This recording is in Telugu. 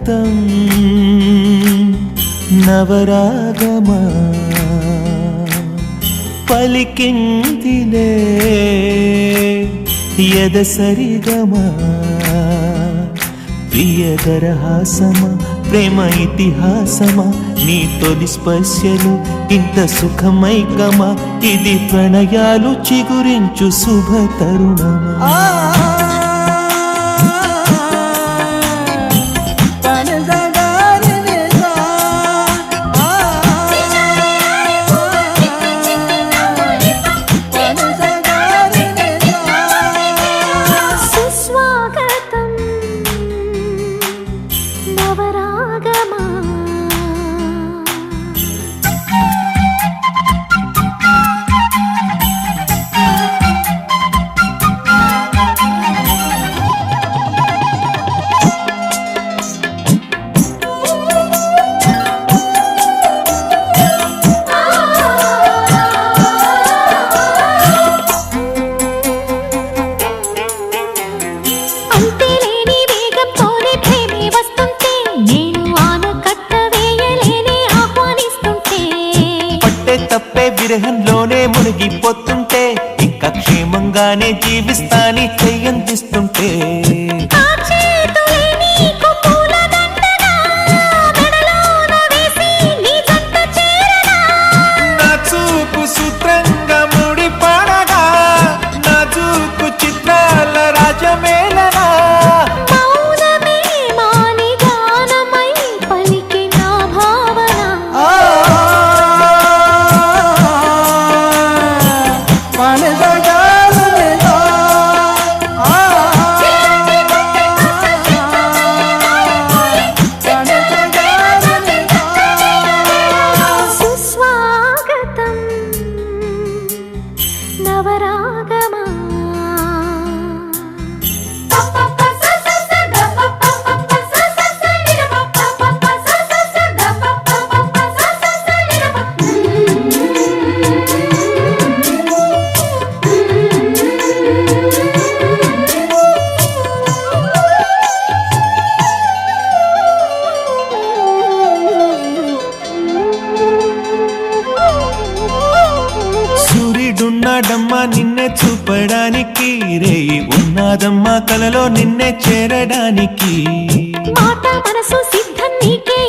స్వాగతం నవరాగమా పలికిందిలే ఎదసరిగమా ప్రియదరహాసమా ప్రేమ ఇతిహాసమా నీ తొలి స్పర్శలు ఇంత సుఖమైకమా ఇది ప్రణయాలు చిగురించు శుభ తరుణమా విరహంలోనే మునిగిపోతుంటే ఇంకా క్షేమంగానే జీవిస్తాని చెయ్యందిస్తుంటే నా చూపు సూత్రంగా ముడి పడగా నా చూపు చిత్రాల రాజమేళనా నవరాగమా ఉన్నాడమ్మా నిన్నే చూపడానికి రేయి ఉన్నాదమ్మా కలలో నిన్నే చేరడానికి మాట మనసు సిద్ధం నీకే